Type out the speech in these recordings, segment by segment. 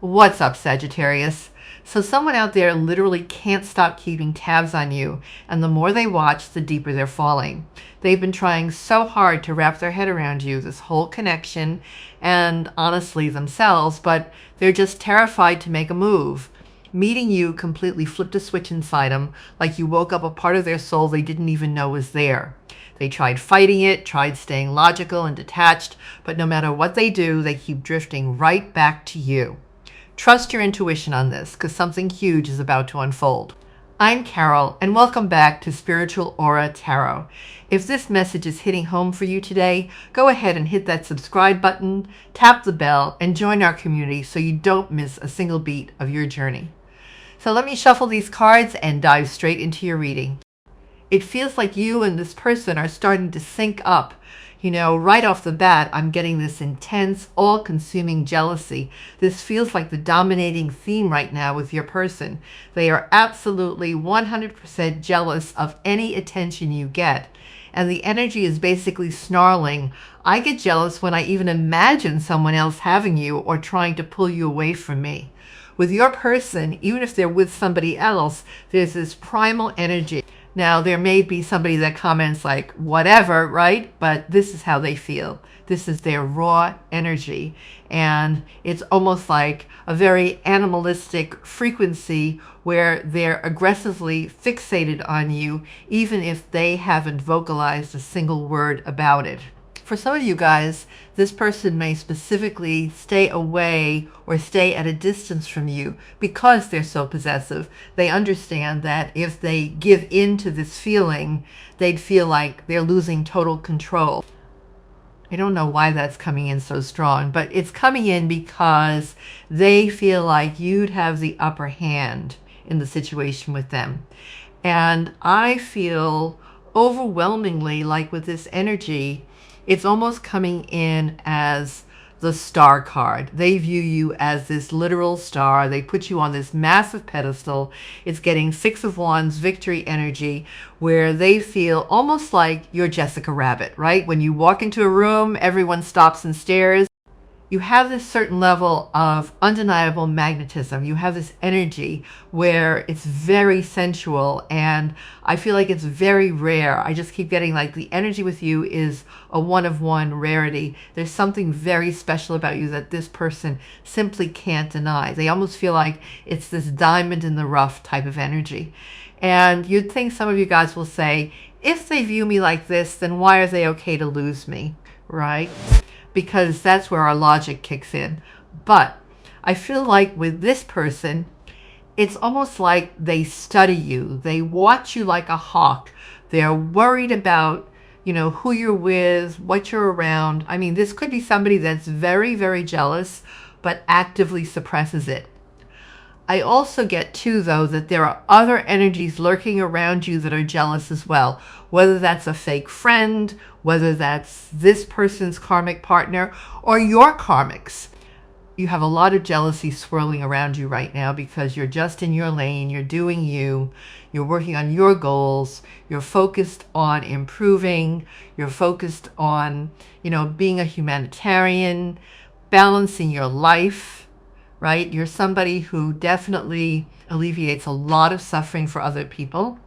What's up, Sagittarius? So someone out there literally can't stop keeping tabs on you, and the more they watch, the deeper they're falling. They've been trying so hard to wrap their head around you, this whole connection, and honestly themselves, but they're just terrified to make a move. Meeting you completely flipped a switch inside them, like you woke up a part of their soul they didn't even know was there. They tried fighting it, tried staying logical and detached, but no matter what they do, they keep drifting right back to you. Trust your intuition on this, because something huge is about to unfold. I'm Carol, and welcome back to Spiritual Aura Tarot. If this message is hitting home for you today, go ahead and hit that subscribe button, tap the bell, and join our community so you don't miss a single beat of your journey. So let me shuffle these cards and dive straight into your reading. It feels like you and this person are starting to sync up. You know, right off the bat, I'm getting this intense, all-consuming jealousy. This feels like the dominating theme right now with your person. They are absolutely 100% jealous of any attention you get. And the energy is basically snarling. I get jealous when I even imagine someone else having you or trying to pull you away from me. With your person, even if they're with somebody else, there's this primal energy. Now, there may be somebody that comments like, whatever, right? But this is how they feel. This is their raw energy. And it's almost like a very animalistic frequency where they're aggressively fixated on you, even if they haven't vocalized a single word about it. For some of you guys, this person may specifically stay away or stay at a distance from you because they're so possessive. They understand that if they give in to this feeling, they'd feel like they're losing total control. I don't know why that's coming in so strong, but it's coming in because they feel like you'd have the upper hand in the situation with them. And I feel overwhelmingly like with this energy, it's almost coming in as the star card. They view you as this literal star. They put you on this massive pedestal. It's getting Six of Wands victory energy where they feel almost like you're Jessica Rabbit, right? When you walk into a room, everyone stops and stares. You have this certain level of undeniable magnetism. You have this energy where it's very sensual, and I feel like it's very rare. I just keep getting like the energy with you is a one-of-one rarity. There's something very special about you that this person simply can't deny. They almost feel like it's this diamond in the rough type of energy. And you'd think some of you guys will say, if they view me like this, then why are they okay to lose me, right? Because that's where our logic kicks in. But I feel like with this person, it's almost like they study you. They watch you like a hawk. They're worried about, you know, who you're with, what you're around. I mean, this could be somebody that's very, very jealous, but actively suppresses it. I also get too, though, that there are other energies lurking around you that are jealous as well, whether that's a fake friend, whether that's this person's karmic partner, or your karmics. You have a lot of jealousy swirling around you right now because you're just in your lane, you're doing you, you're working on your goals, you're focused on improving, you're focused on, you know, being a humanitarian, balancing your life. Right? You're somebody who definitely alleviates a lot of suffering for other people,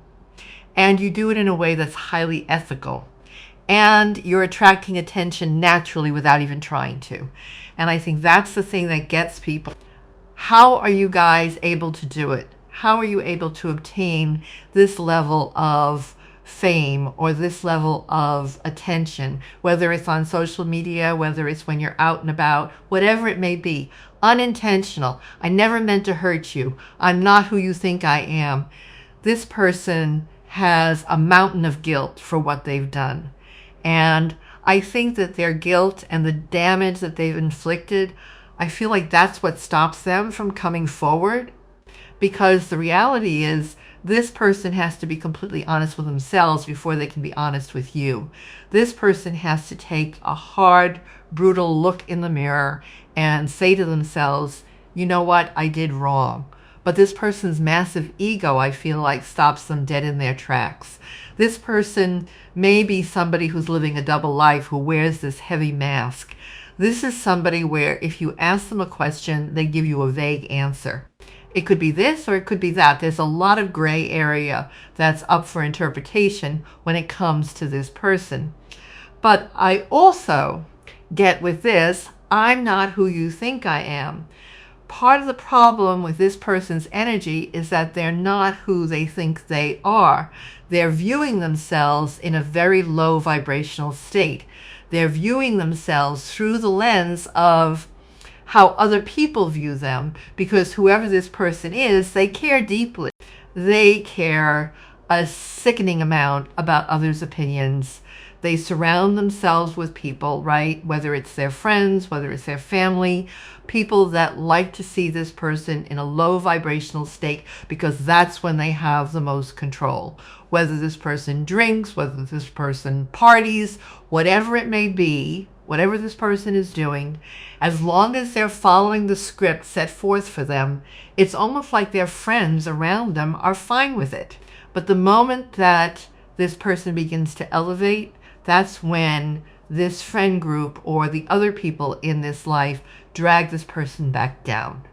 and you do it in a way that's highly ethical, and you're attracting attention naturally without even trying to. And I think that's the thing that gets people. How are you guys able to do it? How are you able to obtain this level of fame or this level of attention, whether it's on social media, whether it's when you're out and about, whatever it may be? Unintentional. I never meant to hurt you. I'm not who you think I am. This person has a mountain of guilt for what they've done. And I think that their guilt and the damage that they've inflicted, I feel like that's what stops them from coming forward. Because the reality is, this person has to be completely honest with themselves before they can be honest with you. This person has to take a hard, brutal look in the mirror and say to themselves, you know what, I did wrong. But this person's massive ego, I feel like, stops them dead in their tracks. This person may be somebody who's living a double life, who wears this heavy mask. This is somebody where if you ask them a question, they give you a vague answer. It could be this or it could be that. There's a lot of gray area that's up for interpretation when it comes to this person. But I also get with this, I'm not who you think I am. Part of the problem with this person's energy is that they're not who they think they are. They're viewing themselves in a very low vibrational state. They're viewing themselves through the lens of how other people view them, because whoever this person is, they care deeply. They care a sickening amount about others' opinions. They surround themselves with people, right? Whether it's their friends, whether it's their family, people that like to see this person in a low vibrational state because that's when they have the most control. Whether this person drinks, whether this person parties, whatever it may be, whatever this person is doing, as long as they're following the script set forth for them, it's almost like their friends around them are fine with it. But the moment that this person begins to elevate, that's when this friend group or the other people in this life drag this person back down.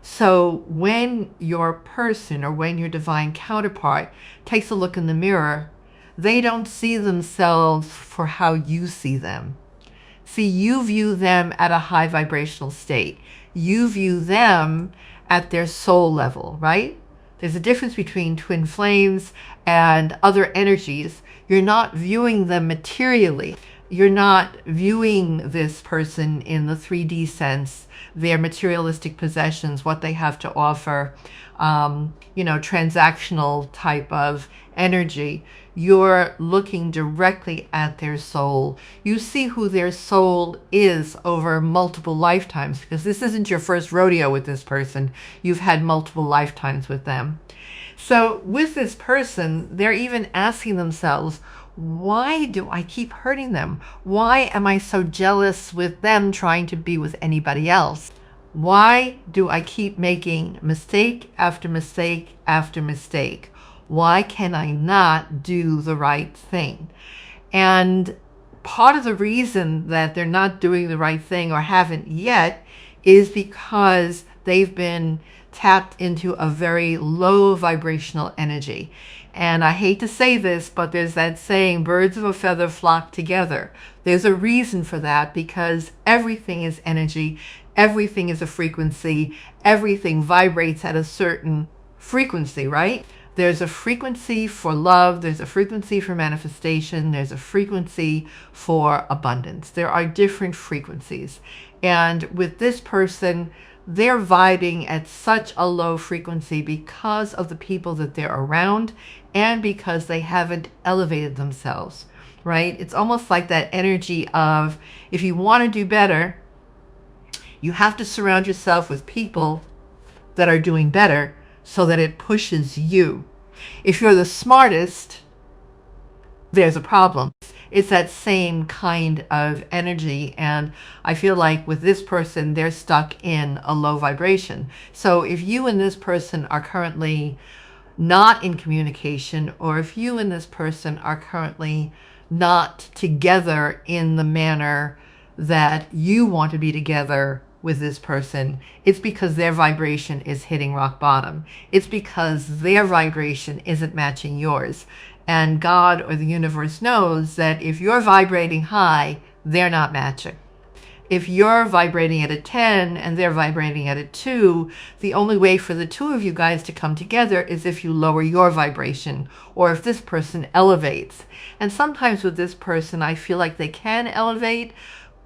So when your person or when your divine counterpart takes a look in the mirror, they don't see themselves for how you see them. See, you view them at a high vibrational state. You view them at their soul level, right? There's a difference between twin flames and other energies. You're not viewing them materially. You're not viewing this person in the 3D sense, their materialistic possessions, what they have to offer, transactional type of energy. You're looking directly at their soul. You see who their soul is over multiple lifetimes, because this isn't your first rodeo with this person. You've had multiple lifetimes with them. So with this person, they're even asking themselves, why do I keep hurting them? Why am I so jealous with them trying to be with anybody else? Why do I keep making mistake after mistake after mistake? Why can I not do the right thing? And part of the reason that they're not doing the right thing or haven't yet is because they've been tapped into a very low vibrational energy. And I hate to say this, but there's that saying, birds of a feather flock together. There's a reason for that, because everything is energy, everything is a frequency, everything vibrates at a certain frequency, right? There's a frequency for love, there's a frequency for manifestation, there's a frequency for abundance. There are different frequencies. And with this person, they're vibing at such a low frequency because of the people that they're around and because they haven't elevated themselves, right? It's almost like that energy of, if you want to do better, you have to surround yourself with people that are doing better so that it pushes you. If you're the smartest, there's a problem. It's that same kind of energy. And I feel like with this person, they're stuck in a low vibration. So if you and this person are currently not in communication, or if you and this person are currently not together in the manner that you want to be together with this person, it's because their vibration is hitting rock bottom. It's because their vibration isn't matching yours. And God or the universe knows that if you're vibrating high, they're not matching. If you're vibrating at a 10 and they're vibrating at a 2, the only way for the two of you guys to come together is if you lower your vibration, or if this person elevates. And sometimes with this person, I feel like they can elevate,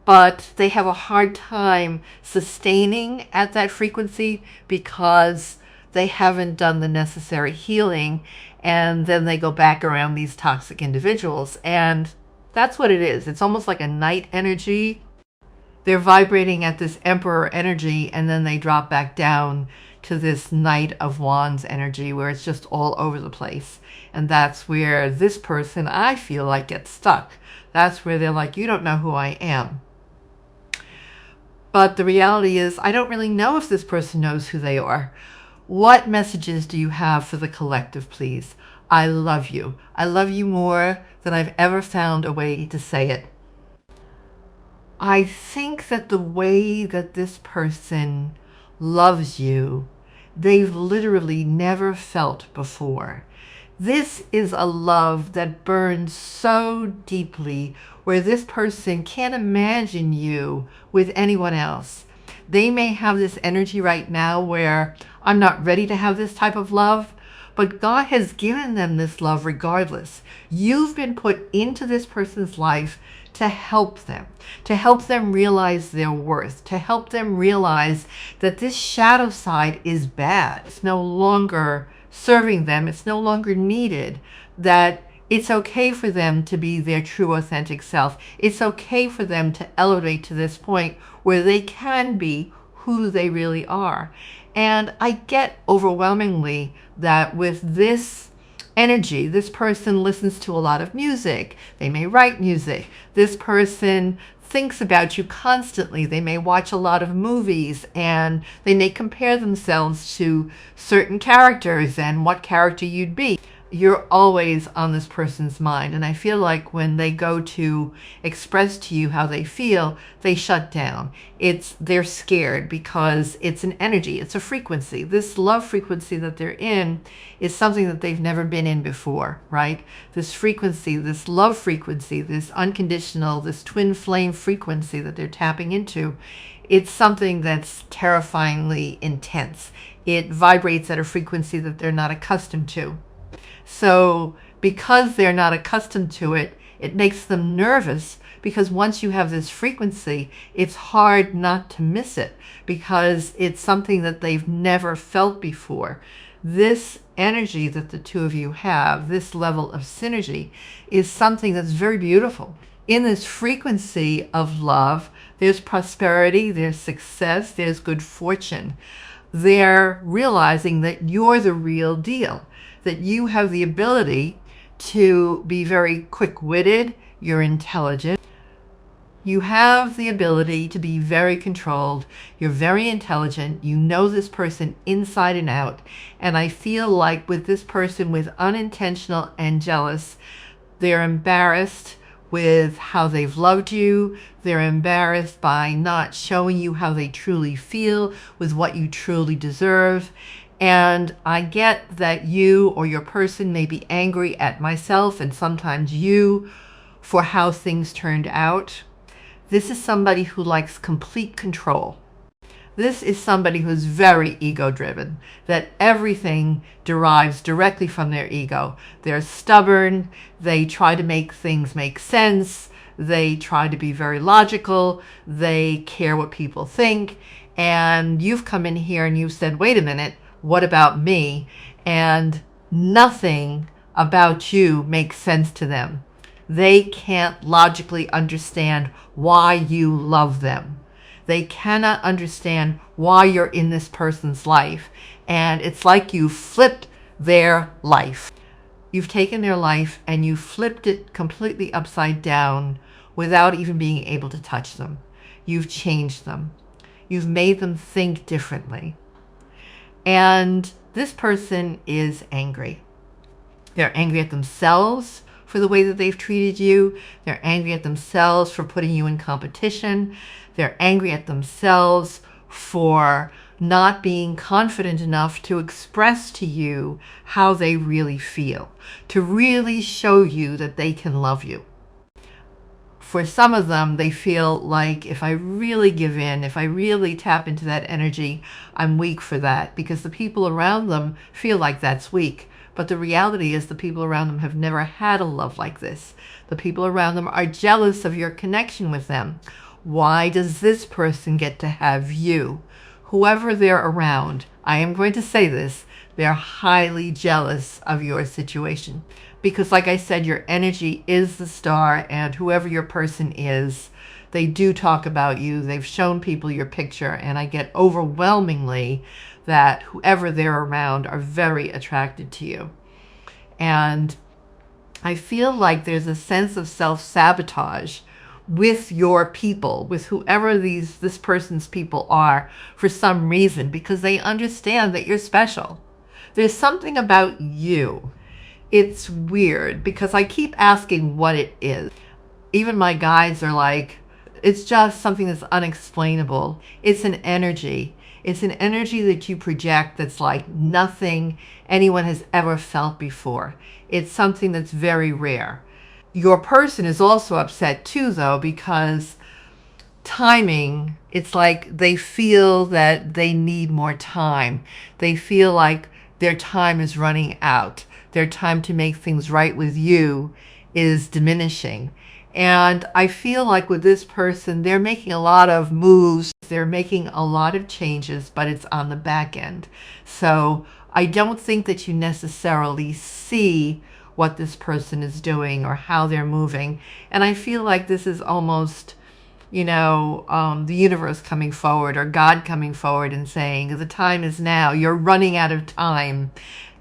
but they have a hard time sustaining at that frequency because they haven't done the necessary healing, and then they go back around these toxic individuals. And that's what it is. It's almost like a night energy. They're vibrating at this Emperor energy, and then they drop back down to this Knight of Wands energy where it's just all over the place. And that's where this person, I feel like, gets stuck. That's where they're like, you don't know who I am. But the reality is, I don't really know if this person knows who they are. What messages do you have for the collective, please? I love you. I love you more than I've ever found a way to say it. I think that the way that this person loves you, they've literally never felt before. This is a love that burns so deeply where this person can't imagine you with anyone else. They may have this energy right now where I'm not ready to have this type of love, but God has given them this love regardless. You've been put into this person's life to help them realize their worth, to help them realize that this shadow side is bad. It's no longer serving them. It's no longer needed, that it's okay for them to be their true authentic self. It's okay for them to elevate to this point where they can be who they really are. And I get overwhelmingly that with this energy, this person listens to a lot of music. They may write music. This person thinks about you constantly. They may watch a lot of movies and they may compare themselves to certain characters and what character you'd be. You're always on this person's mind. And I feel like when they go to express to you how they feel, they shut down. They're scared because it's an energy, it's a frequency. This love frequency that they're in is something that they've never been in before, right? This frequency, this love frequency, this unconditional, this twin flame frequency that they're tapping into, it's something that's terrifyingly intense. It vibrates at a frequency that they're not accustomed to. So because they're not accustomed to it, it makes them nervous, because once you have this frequency, it's hard not to miss it because it's something that they've never felt before. This energy that the two of you have, this level of synergy, is something that's very beautiful. In this frequency of love, there's prosperity, there's success, there's good fortune. They're realizing that you're the real deal, that you have the ability to be very quick-witted, you're intelligent, you have the ability to be very controlled, you're very intelligent, you know this person inside and out. And I feel like with this person, with unintentional and jealous, they're embarrassed with how they've loved you. They're embarrassed by not showing you how they truly feel, with what you truly deserve. And I get that you or your person may be angry at myself and sometimes you for how things turned out. This is somebody who likes complete control. This is somebody who's very ego-driven, that everything derives directly from their ego. They're stubborn, they try to make things make sense, they try to be very logical, they care what people think, and you've come in here and you've said, wait a minute, what about me? And nothing about you makes sense to them. They can't logically understand why you love them. They cannot understand why you're in this person's life. And it's like you flipped their life. You've taken their life and you flipped it completely upside down without even being able to touch them. You've changed them. You've made them think differently. And this person is angry. They're angry at themselves for the way that they've treated you. They're angry at themselves for putting you in competition. They're angry at themselves for not being confident enough to express to you how they really feel, to really show you that they can love you. For some of them, they feel like if I really give in, if I really tap into that energy, I'm weak for that, because the people around them feel like that's weak. But the reality is the people around them have never had a love like this. The people around them are jealous of your connection with them. Why does this person get to have you? Whoever they're around, I am going to say this, they're highly jealous of your situation. Because like I said, your energy is the star, and whoever your person is, they do talk about you. They've shown people your picture, and I get overwhelmingly that whoever they're around are very attracted to you. And I feel like there's a sense of self-sabotage with your people, with whoever this person's people are, for some reason, because they understand that you're special. There's something about you. It's weird because I keep asking what it is. Even my guides are like, It's just something that's unexplainable. It's an energy. It's an energy that you project that's like nothing anyone has ever felt before. It's something that's very rare. Your person is also upset too, though, because timing, it's like they feel that they need more time. They feel like their time is running out. Their time to make things right with you is diminishing. And I feel like with this person, they're making a lot of moves. They're making a lot of changes, but it's on the back end. So I don't think that you necessarily see what this person is doing or how they're moving. And I feel like this is almost, the universe coming forward or God coming forward and saying, the time is now. You're running out of time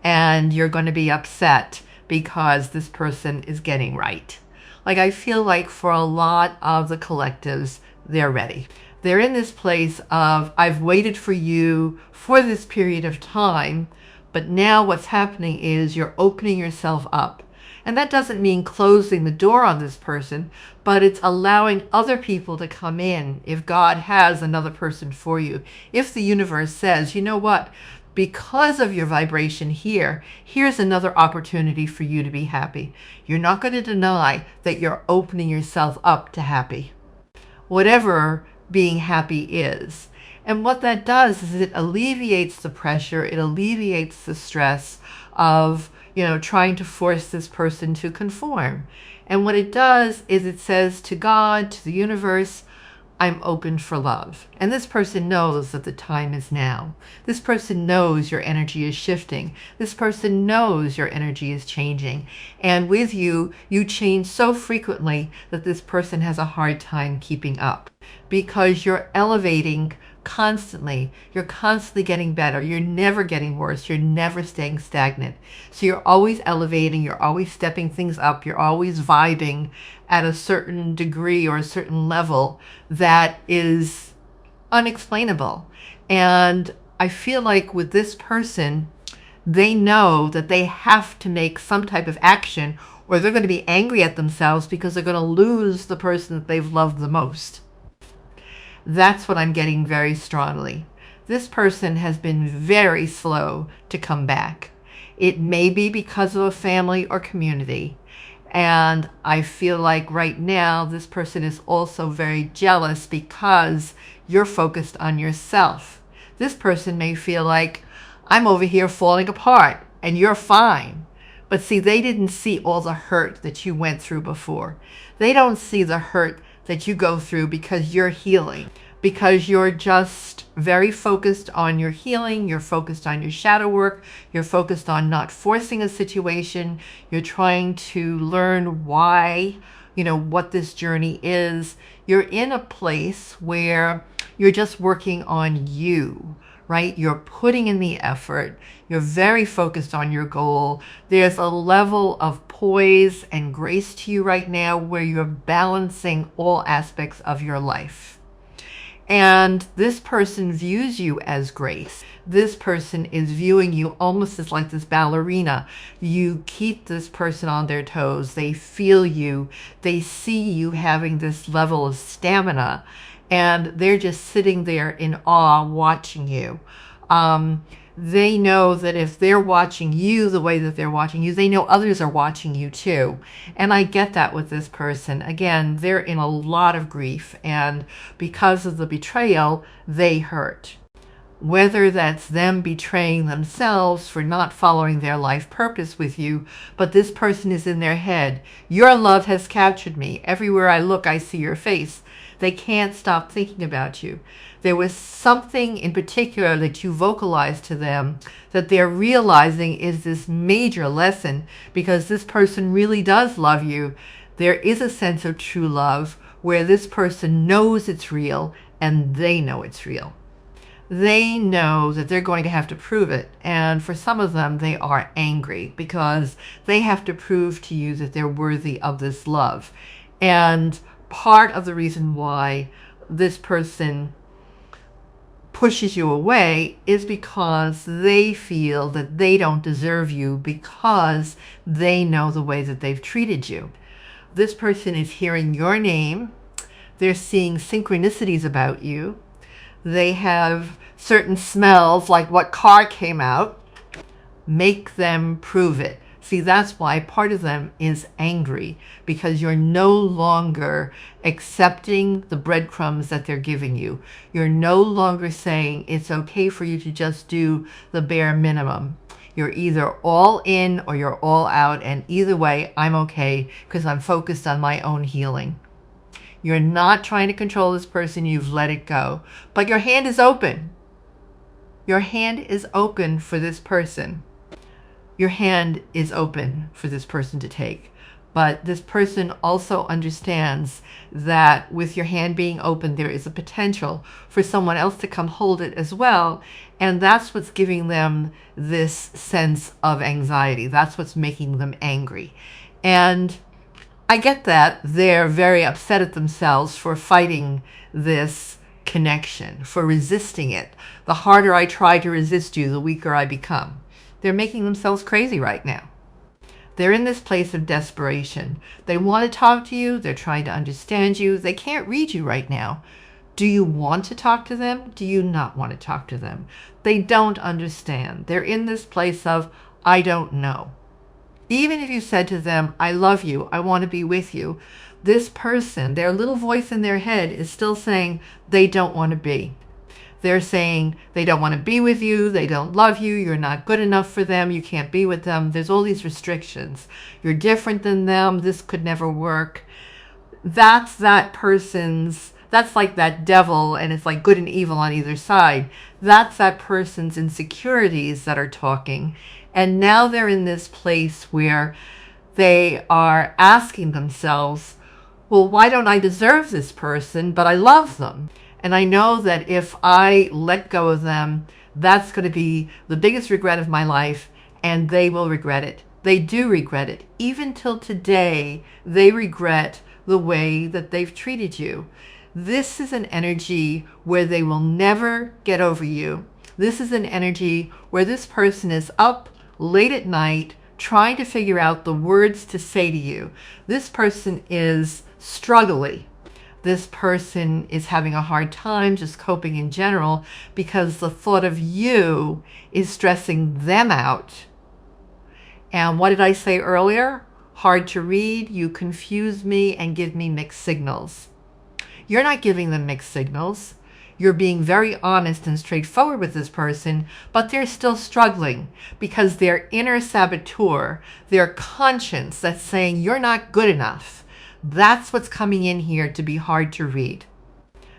and you're going to be upset because this person is getting right. Like, I feel like for a lot of the collectives, they're ready. They're in this place of, I've waited for you for this period of time, but now what's happening is you're opening yourself up. And that doesn't mean closing the door on this person, but it's allowing other people to come in if God has another person for you. If the universe says, you know what, because of your vibration here, here's another opportunity for you to be happy. You're not going to deny that you're opening yourself up to happy, whatever being happy is. And what that does is it alleviates the pressure, it alleviates the stress of, trying to force this person to conform. And what it does is it says to God, to the universe, I'm open for love. And this person knows that the time is now. This person knows your energy is shifting. This person knows your energy is changing. And with you, you change so frequently that this person has a hard time keeping up because you're elevating constantly. You're constantly getting better. You're never getting worse. You're never staying stagnant. So you're always elevating. You're always stepping things up. You're always vibing at a certain degree or a certain level that is unexplainable. And I feel like with this person, they know that they have to make some type of action or they're going to be angry at themselves because they're going to lose the person that they've loved the most. That's what I'm getting very strongly. This person has been very slow to come back. It may be because of a family or community. And I feel like right now this person is also very jealous because you're focused on yourself. This person may feel like, I'm over here falling apart and you're fine. But see, they didn't see all the hurt that you went through before. They don't see the hurt that you go through because you're healing, because you're just very focused on your healing, you're focused on your shadow work, you're focused on not forcing a situation, you're trying to learn why, what this journey is. You're in a place where you're just working on you, right? You're putting in the effort. You're very focused on your goal. There's a level of poise and grace to you right now where you're balancing all aspects of your life. And this person views you as grace. This person is viewing you almost as like this ballerina. You keep this person on their toes. They feel you. They see you having this level of stamina. And they're just sitting there in awe watching you. They know that if they're watching you the way that they're watching you, they know others are watching you too. And I get that with this person. Again, they're in a lot of grief, and because of the betrayal, they hurt. Whether that's them betraying themselves for not following their life purpose with you, but this person is in their head. Your love has captured me. Everywhere I look, I see your face. They can't stop thinking about you. There was something in particular that you vocalized to them that they're realizing is this major lesson, because this person really does love you. There is a sense of true love where this person knows it's real and they know it's real. They know that they're going to have to prove it. And for some of them, they are angry because they have to prove to you that they're worthy of this love. And part of the reason why this person pushes you away is because they feel that they don't deserve you because they know the way that they've treated you. This person is hearing your name. They're seeing synchronicities about you. They have certain smells, like what car came out. Make them prove it. See, that's why part of them is angry, because you're no longer accepting the breadcrumbs that they're giving you. You're no longer saying it's okay for you to just do the bare minimum. You're either all in or you're all out, and either way, I'm okay because I'm focused on my own healing. You're not trying to control this person. You've let it go. But your hand is open. Your hand is open for this person. Your hand is open for this person to take. But this person also understands that with your hand being open, there is a potential for someone else to come hold it as well. And that's what's giving them this sense of anxiety. That's what's making them angry. And I get that they're very upset at themselves for fighting this connection, for resisting it. The harder I try to resist you, the weaker I become. They're making themselves crazy right now. They're in this place of desperation. They want to talk to you. They're trying to understand you. They can't read you right now. Do you want to talk to them? Do you not want to talk to them? They don't understand. They're in this place of, I don't know. Even if you said to them, I love you, I want to be with you, this person, their little voice in their head is still saying they don't want to be. They're saying they don't want to be with you, they don't love you, you're not good enough for them, you can't be with them. There's all these restrictions. You're different than them, this could never work. That's that person's, that's like that devil, and it's like good and evil on either side. That's that person's insecurities that are talking. And now they're in this place where they are asking themselves, well, why don't I deserve this person, but I love them? And I know that if I let go of them, that's going to be the biggest regret of my life, and they will regret it. They do regret it. Even till today, they regret the way that they've treated you. This is an energy where they will never get over you. This is an energy where this person is up late at night trying to figure out the words to say to you. This person is struggling. This person is having a hard time just coping in general because the thought of you is stressing them out. And what did I say earlier? Hard to read, you confuse me and give me mixed signals. You're not giving them mixed signals. You're being very honest and straightforward with this person, but they're still struggling because their inner saboteur, their conscience that's saying you're not good enough, that's what's coming in here to be hard to read.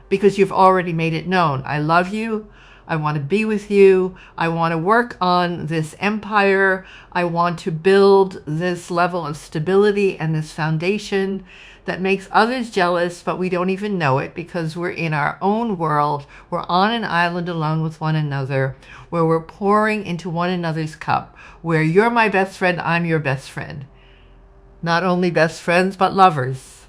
Because you've already made it known. I love you. I want to be with you. I want to work on this empire. I want to build this level of stability and this foundation that makes others jealous, but we don't even know it because we're in our own world. We're on an island alone with one another, where we're pouring into one another's cup, where you're my best friend, I'm your best friend. Not only best friends, but lovers.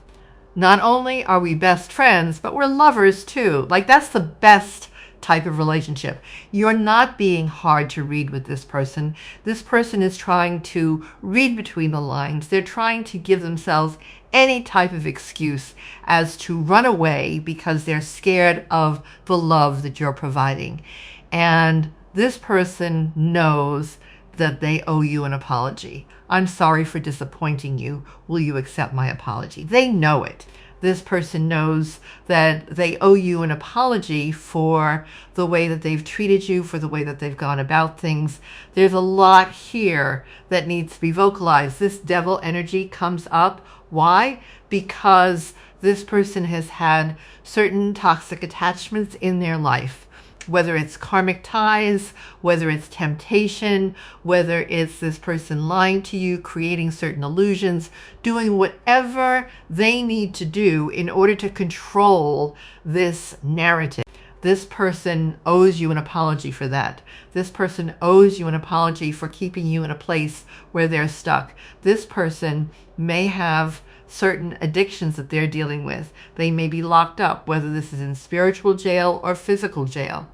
Not only are we best friends, but we're lovers too. Like, that's the best type of relationship. You're not being hard to read with this person. This person is trying to read between the lines. They're trying to give themselves any type of excuse as to run away because they're scared of the love that you're providing. And this person knows that they owe you an apology. I'm sorry for disappointing you. Will you accept my apology? They know it. This person knows that they owe you an apology for the way that they've treated you, for the way that they've gone about things. There's a lot here that needs to be vocalized. This devil energy comes up. Why? Because this person has had certain toxic attachments in their life. Whether it's karmic ties, whether it's temptation, whether it's this person lying to you, creating certain illusions, doing whatever they need to do in order to control this narrative. This person owes you an apology for that. This person owes you an apology for keeping you in a place where they're stuck. This person may have certain addictions that they're dealing with. They may be locked up, whether this is in spiritual jail or physical jail.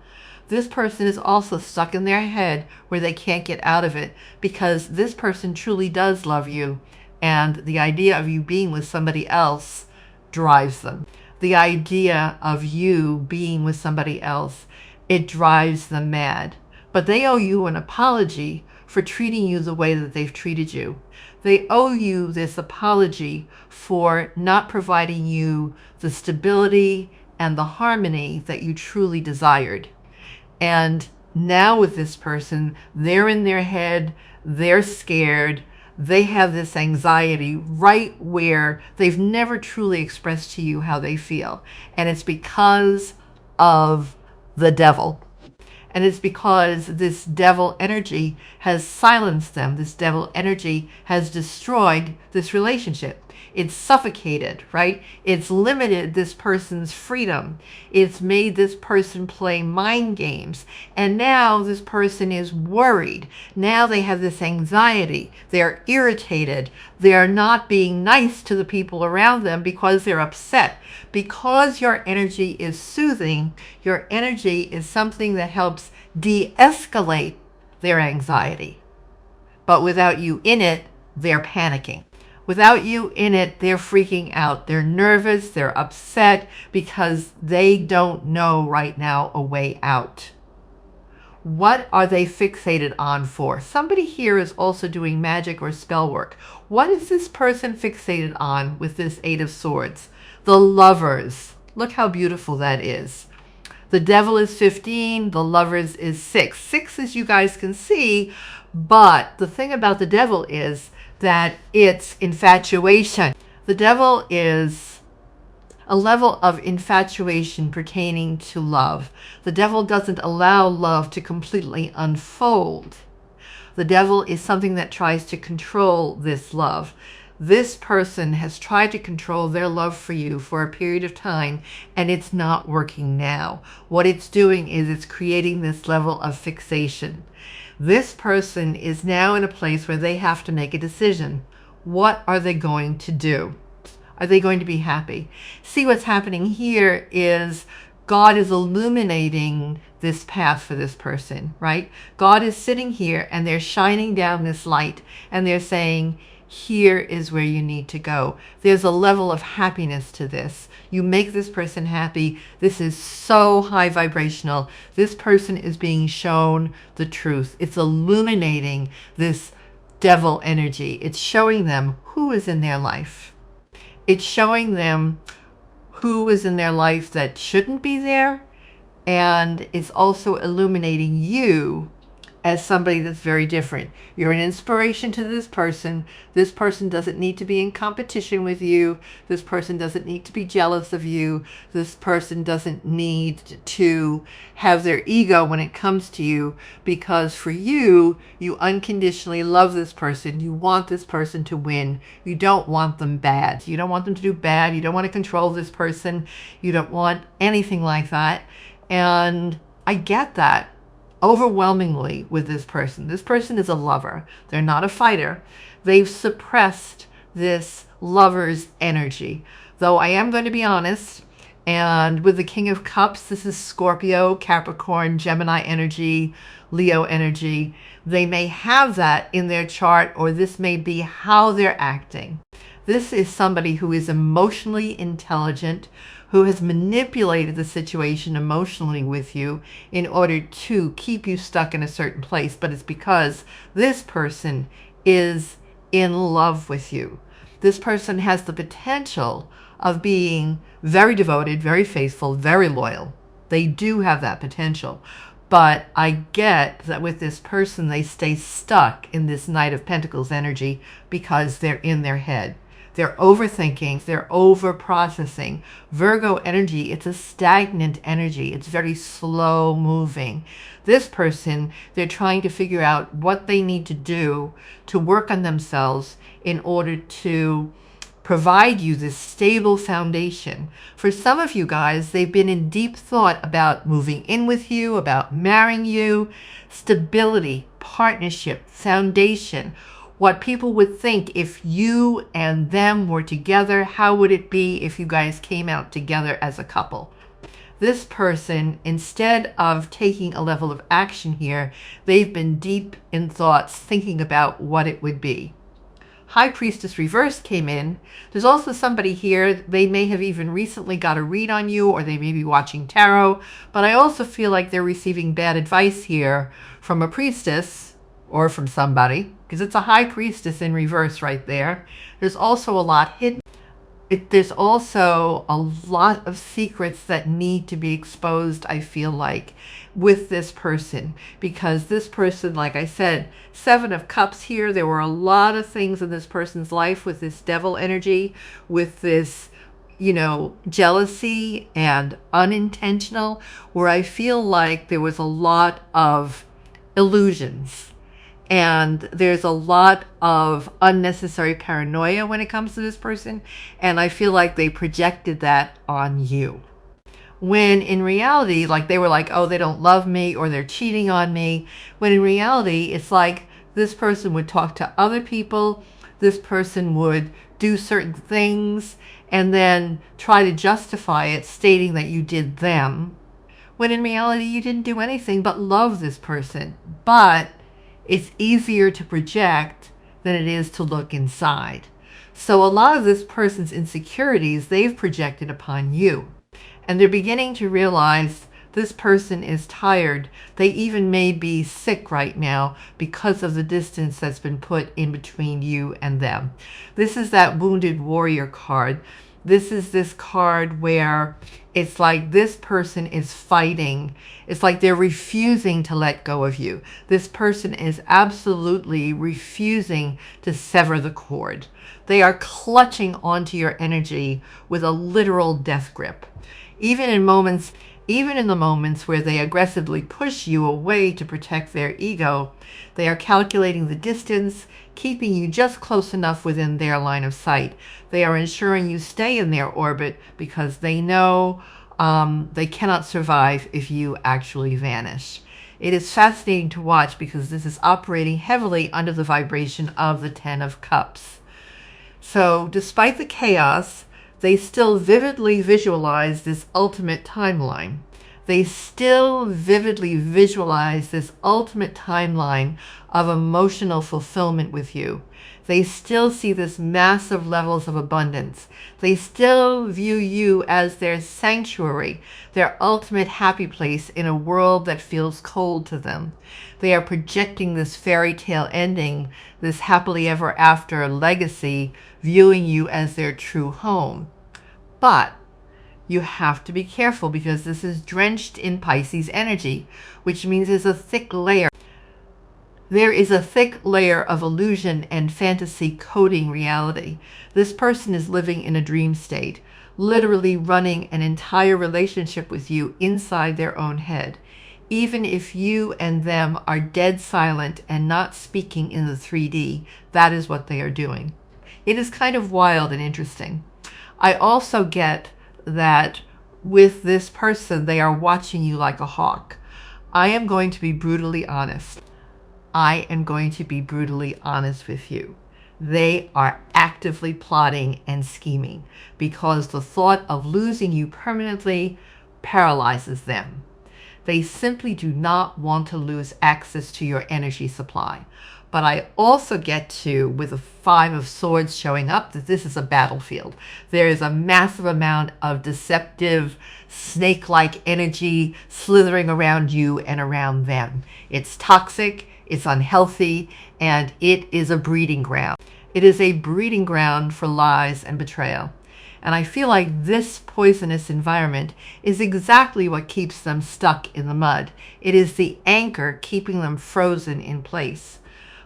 This person is also stuck in their head where they can't get out of it because this person truly does love you, and the idea of you being with somebody else drives them. The idea of you being with somebody else, it drives them mad. But they owe you an apology for treating you the way that they've treated you. They owe you this apology for not providing you the stability and the harmony that you truly desired. And now with this person, they're in their head, they're scared, they have this anxiety right where they've never truly expressed to you how they feel. And it's because of the devil. And it's because this devil energy has silenced them. This devil energy has destroyed this relationship. It's suffocated, right? It's limited this person's freedom. It's made this person play mind games. And now this person is worried. Now they have this anxiety. They're irritated. They're not being nice to the people around them because they're upset. Because your energy is soothing, your energy is something that helps de-escalate their anxiety. But without you in it, they're panicking. Without you in it, they're freaking out. They're nervous, they're upset because they don't know right now a way out. What are they fixated on for? Somebody here is also doing magic or spell work. What is this person fixated on with this Eight of Swords? The Lovers. Look how beautiful that is. The Devil is 15, the Lovers is 6. 6, as you guys can see, but the thing about the Devil is that it's infatuation. The Devil is a level of infatuation pertaining to love. The Devil doesn't allow love to completely unfold. The Devil is something that tries to control this love. This person has tried to control their love for you for a period of time, and it's not working now. What it's doing is it's creating this level of fixation. This person is now in a place where they have to make a decision. What are they going to do? Are they going to be happy? See, what's happening here is God is illuminating this path for this person, right? God is sitting here and they're shining down this light and they're saying, here is where you need to go. There's a level of happiness to this. You make this person happy. This is so high vibrational. This person is being shown the truth. It's illuminating this devil energy. It's showing them who is in their life. It's showing them who is in their life that shouldn't be there. And it's also illuminating you as somebody that's very different. You're an inspiration to this person. This person doesn't need to be in competition with you. This person doesn't need to be jealous of you. This person doesn't need to have their ego when it comes to you, because for you, you unconditionally love this person. You want this person to win. You don't want them bad. You don't want them to do bad. You don't want to control this person. You don't want anything like that. And I get that overwhelmingly with this person. This person is a lover. They're not a fighter. They've suppressed this lover's energy. Though I am going to be honest, and with the King of Cups, this is Scorpio, Capricorn, Gemini energy, Leo energy. They may have that in their chart, or this may be how they're acting. This is somebody who is emotionally intelligent, who has manipulated the situation emotionally with you in order to keep you stuck in a certain place. But it's because this person is in love with you. This person has the potential of being very devoted, very faithful, very loyal. They do have that potential. But I get that with this person, they stay stuck in this Knight of Pentacles energy because they're in their head. They're overthinking, they're over-processing. Virgo energy, it's a stagnant energy. It's very slow moving. This person, they're trying to figure out what they need to do to work on themselves in order to provide you this stable foundation. For some of you guys, they've been in deep thought about moving in with you, about marrying you, stability, partnership, foundation. What people would think if you and them were together, how would it be if you guys came out together as a couple? This person, instead of taking a level of action here, they've been deep in thoughts thinking about what it would be. High Priestess reverse came in. There's also somebody here, they may have even recently got a read on you, or they may be watching tarot, but I also feel like they're receiving bad advice here from a priestess or from somebody, because it's a High Priestess in reverse right there. There's also a lot hidden. There's also a lot of secrets that need to be exposed, I feel like, with this person. Because this person, like I said, 7 of Cups here, there were a lot of things in this person's life with this devil energy, with this, you know, jealousy and unintentional, where I feel like there was a lot of illusions. And there's a lot of unnecessary paranoia when it comes to this person. And I feel like they projected that on you. When in reality, like they were like, oh, they don't love me or they're cheating on me. When in reality, it's like this person would talk to other people. This person would do certain things and then try to justify it, stating that you did them. When in reality, you didn't do anything but love this person. But it's easier to project than it is to look inside. So a lot of this person's insecurities, they've projected upon you. And they're beginning to realize this person is tired. They even may be sick right now because of the distance that's been put in between you and them. This is that Wounded Warrior card. This is this card where it's like this person is fighting. It's like they're refusing to let go of you. This person is absolutely refusing to sever the cord. They are clutching onto your energy with a literal death grip. Even in the moments where they aggressively push you away to protect their ego, they are calculating the distance, keeping you just close enough within their line of sight. They are ensuring you stay in their orbit because they know they cannot survive if you actually vanish. It is fascinating to watch because this is operating heavily under the vibration of the 10 of Cups. So despite the chaos, they still vividly visualize this ultimate timeline. They still vividly visualize this ultimate timeline of emotional fulfillment with you. They still see this massive levels of abundance. They still view you as their sanctuary, their ultimate happy place in a world that feels cold to them. They are projecting this fairy tale ending, this happily ever after legacy, viewing you as their true home. But you have to be careful because this is drenched in Pisces energy, which means there's a thick layer. There is a thick layer of illusion and fantasy coating reality. This person is living in a dream state, literally running an entire relationship with you inside their own head. Even if you and them are dead silent and not speaking in the 3D, that is what they are doing. It is kind of wild and interesting. I also get that with this person, they are watching you like a hawk. I am going to be brutally honest. I am going to be brutally honest with you. They are actively plotting and scheming because the thought of losing you permanently paralyzes them. They simply do not want to lose access to your energy supply. But I also get to, with the 5 of Swords showing up, that this is a battlefield. There is a massive amount of deceptive, snake-like energy slithering around you and around them. It's toxic, it's unhealthy, and it is a breeding ground. It is a breeding ground for lies and betrayal. And I feel like this poisonous environment is exactly what keeps them stuck in the mud. It is the anchor keeping them frozen in place.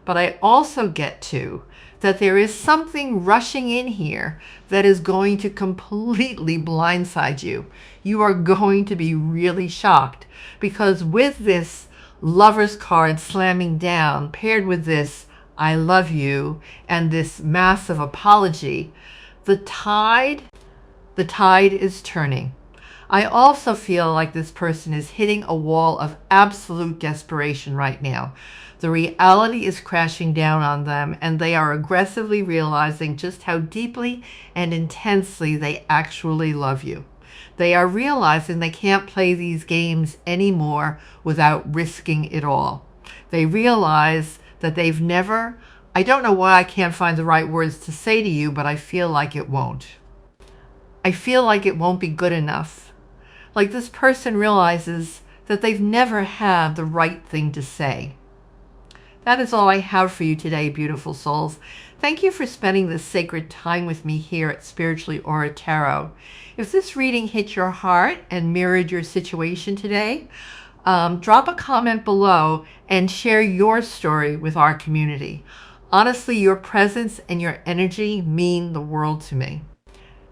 But I also get to that there is something rushing in here that is going to completely blindside you. You are going to be really shocked because with this Lover's card slamming down paired with this I love you and this massive apology, the tide is turning. I also feel like this person is hitting a wall of absolute desperation right now. The reality is crashing down on them, and they are aggressively realizing just how deeply and intensely they actually love you. They are realizing they can't play these games anymore without risking it all. They realize that they've never I don't know why I can't find the right words to say to you, but I feel like it won't. I feel like it won't be good enough. Like this person realizes that they've never had the right thing to say. That is all I have for you today, beautiful souls. Thank you for spending this sacred time with me here at Spiritually Aura Tarot. If this reading hit your heart and mirrored your situation today, drop a comment below and share your story with our community. Honestly, your presence and your energy mean the world to me.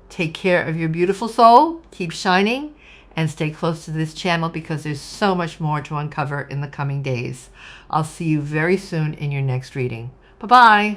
Take care of your beautiful soul, keep shining, and stay close to this channel because there's so much more to uncover in the coming days. I'll see you very soon in your next reading. Bye-bye.